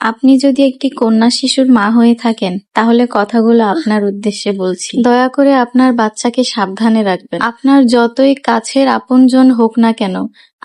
আপনি যদি একটি কন্যা শিশুর মা হয়ে থাকেন তাহলে কথাগুলো আপনার উদ্দেশ্যে বলছি। দয়া করে আপনার বাচ্চাকে সাবধানে রাখবেন। আপনার যতই কাছের আপনজন হোক না কেন,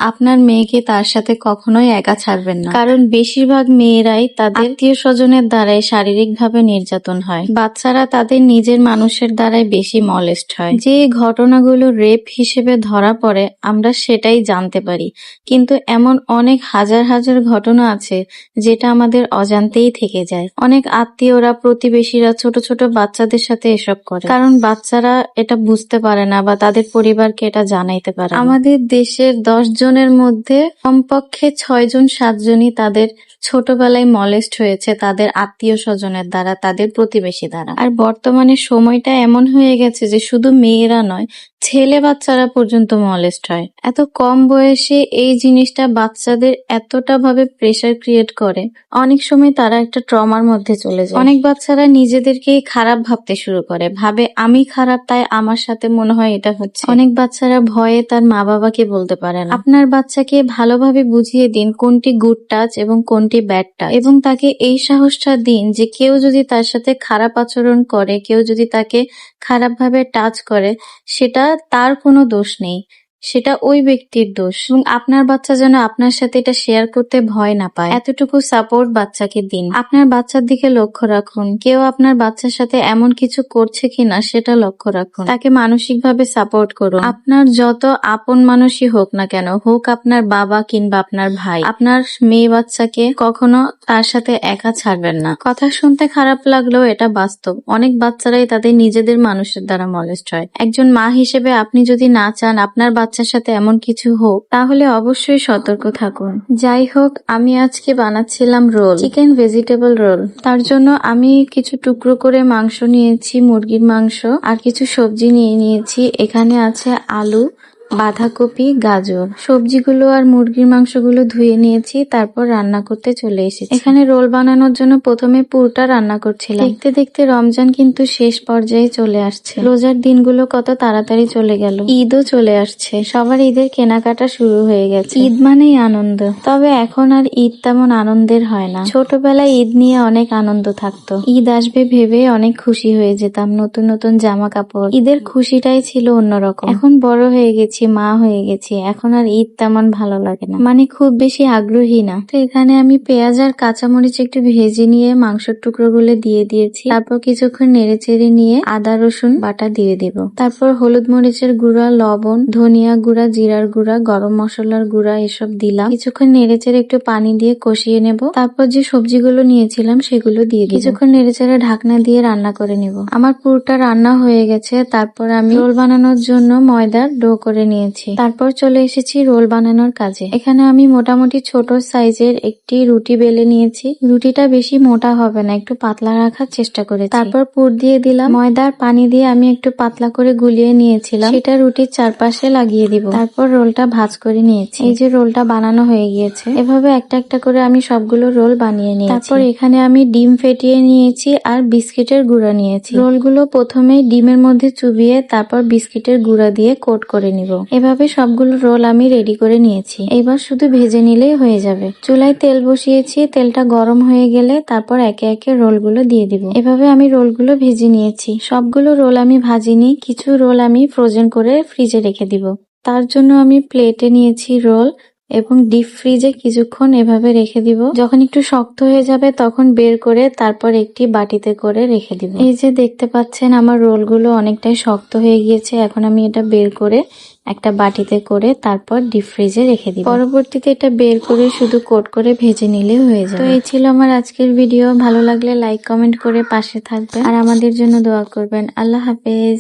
আপনার মেয়েকে তার সাথে কখনোই একা ছাড়বেন না। কারণ বেশিরভাগ মেয়েরাই তাদের আত্মীয় স্বজনের দ্বারাই শারীরিকভাবে নির্যাতন হয়। বাচ্চারা তাদের নিজের মানুষের দ্বারাই বেশি মলেস্ট হয়। যে ঘটনাগুলো রেপ হিসেবে ধরা পড়ে আমরা সেটাই জানতে পারি, কিন্তু এমন অনেক হাজার হাজার ঘটনা আছে যেটা আমাদের অজান্তেই থেকে যায়। অনেক আত্মীয়রা, প্রতিবেশীরা ছোট ছোট বাচ্চাদের সাথে এসব করে, কারণ বাচ্চারা এটা বুঝতে পারে না বা তাদের পরিবারকে এটা জানাইতে পারে না। আমাদের দেশের 10 জনের মধ্যে কমপক্ষে 6 জন 7 জনই তাদের ছোটবেলায় মলেস্ট হয়েছে তাদের আত্মীয় স্বজনের দ্বারা, তাদের প্রতিবেশী দ্বারা। আর বর্তমানে সময়টা এমন হয়ে গেছে যে শুধু মেয়েরা নয়, ছেলে বাচ্চারা পর্যন্ত মলেস্ট হয়। এত কম বয়সে এই জিনিসটা বাচ্চাদের এতটা ভাবে প্রেসার ক্রিয়েট করে, অনেক সময় তারা একটা ট্রমার মধ্যে চলে যায়। অনেক বাচ্চারা নিজেদেরকে খারাপ ভাবতে শুরু করে, ভাবে আমি খারাপ তাই আমার সাথে মনে হয় এটা হচ্ছে। অনেক বাচ্চারা ভয়ে তার মা বাবাকে বলতে পারে না। আপনার বাচ্চাকে ভালোভাবে বুঝিয়ে দিন কোনটি গুড টাচ এবং কোনটি ব্যাড টাচ, এবং তাকে এই সাহসটা দিন যে কেউ যদি তার সাথে খারাপ আচরণ করে, কেউ যদি তাকে খারাপভাবে টাচ করে, সেটা তার কোনো দোষ নেই, সেটা ওই ব্যক্তির দোষ। এবং আপনার বাচ্চা যেন আপনার সাথে এটা শেয়ার করতে ভয় না পায়, এতটুকু সাপোর্ট বাচ্চাকে দিন। আপনার বাচ্চার দিকে লক্ষ্য রাখুন, কেউ আপনার বাচ্চার সাথে এমন কিছু করছে কিনা সেটা লক্ষ্য রাখুন। তাকে মানসিকভাবে সাপোর্ট করুন। আপনার যত আপন মানুষই হোক না কেন, হোক আপনার বাবা কিংবা আপনার ভাই, আপনার মেয়ে বাচ্চাকে কখনো তার সাথে একা ছাড়বেন না। কথা শুনতে খারাপ লাগলেও এটা বাস্তব। অনেক বাচ্চারাই তাদের নিজেদের মানুষের দ্বারা মলেস্ট হয়। একজন মা হিসেবে আপনি যদি না চান আপনার বাচ্চার সাথে এমন কিছু হোক, তাহলে অবশ্যই সতর্ক থাকুন। যাই হোক, আমি আজকে বানাচ্ছিলাম রোল, চিকেন ভেজিটেবল রোল। তার জন্য আমি কিছু টুকরো করে মাংস নিয়েছি, মুরগির মাংস, আর কিছু সবজি নিয়ে নিয়েছি। এখানে আছে আলু, বাঁধাকপি, গাজর। সবজিগুলো আর মুরগির মাংসগুলো ধুয়ে নিয়েছি, তারপর রান্না করতে চলে এসেছি। এখানে রোল বানানোর জন্য প্রথমে পুরটা রান্না করছিলাম। দেখতে দেখতে রমজান কিন্তু শেষ পর্যায়ে চলে আসছে। রোজার দিনগুলো কত তাড়াতাড়ি চলে গেল। ঈদও চলে আসছে, সবার ঈদের কেনাকাটা শুরু হয়ে গেছে। ঈদ মানেই আনন্দ, তবে এখন আর ঈদ তেমন আনন্দের হয় না। ছোটবেলায় ঈদ নিয়ে অনেক আনন্দ থাকতো। ঈদ আসবে ভেবে অনেক খুশি হয়ে যেতাম, নতুন নতুন জামা কাপড়, ঈদের খুশিটাই ছিল অন্যরকম। এখন বড় হয়ে গেছি, মা হয়ে গেছি, এখন আর ঈদ তেমন ভালো লাগে না, মানে খুব বেশি আগ্রহী না। তো এখানে আমি পেঁয়াজ আর কাঁচামরিচ একটু ভেজে নিয়ে মাংসের টুকরোগুলো দিয়ে দিয়েছি। তারপর কিছুক্ষণ নেড়ে চেড়ে নিয়ে আদা রসুন বাটা দিয়ে দিব। তারপর হলুদ মরিচের গুঁড়া, লবণ, ধনিয়া গুঁড়া, জিরার গুঁড়া, গরম মশলার গুঁড়া এসব দিলাম। কিছুক্ষণ নেড়ে চেড়ে একটু পানি দিয়ে কষিয়ে নেব। তারপর যে সবজিগুলো নিয়েছিলাম সেগুলো দিয়ে দিব। কিছুক্ষণ নেড়ে চেড়ে ঢাকনা দিয়ে রান্না করে নিব। আমার পুরোটা রান্না হয়ে গেছে। তারপর আমি রোল বানানোর জন্য ময়দার ডো করে নিয়েছি। তারপর চলে এসেছি রোল বানানোর কাজে। এখানে আমি মোটামুটি ছোট সাইজের একটি রুটি বেলে নিয়েছি। রুটিটা বেশি মোটা হবে না, একটু পাতলা রাখার চেষ্টা করেছি। তারপর পুর দিয়ে দিলাম। ময়দার পানি দিয়ে আমি একটু পাতলা করে গুলিয়ে নিয়েছিলাম, সেটা রুটির চারপাশে লাগিয়ে দিব। তারপর রোলটা ভাঁজ করে নিয়েছি। এই যে রোলটা বানানো হয়ে গিয়েছে। এভাবে একটা একটা করে আমি সবগুলো রোল বানিয়ে নিয়েছি। তারপর এখানে আমি ডিম ফেটিয়ে নিয়েছি আর বিস্কিটের গুঁড়া নিয়েছি। রোলগুলো প্রথমে ডিমের মধ্যে চুবিয়ে তারপর বিস্কিটের গুঁড়া দিয়ে কোট করে নিব। এভাবে সবগুলো রোল আমি রেডি করে নিয়েছি। এবার শুধু ভেজে নিলেই হয়ে যাবে। চুলায় তেল বসিয়েছি, তেলটা গরম হয়ে গেলে তারপর একে একে রোলগুলো দিয়ে দিব। এভাবে আমি রোলগুলো ভেজে নিয়েছি। সবগুলো রোল আমি ভাজিনি, কিছু রোল আমি ফ্রোজেন করে ফ্রিজে রেখে দিব। তার জন্য আমি প্লেটে নিয়েছি রোল এবং ডিপ ফ্রিজে কিছুক্ষণ এভাবে রেখে দিব। যখন একটু শক্ত হয়ে যাবে তখন বের করে তারপর একটি বাটিতে করে রেখে দিব। এই যে দেখতে পাচ্ছেন আমার রোলগুলো অনেকটাই শক্ত হয়ে গিয়েছে। এখন আমি এটা বের করে একটা বাটিতে করে তারপর ডিপ ফ্রিজে রেখে দিব। পরবর্তীতে এটা বের করে শুধু কোট করে ভেজে নিলে হয়ে যাবে। তো এই ছিল আমার আজকের ভিডিও। ভালো লাগলে লাইক কমেন্ট করে পাশে থাকবেন আর আমাদের জন্য দোয়া করবেন। আল্লাহ হাফেজ।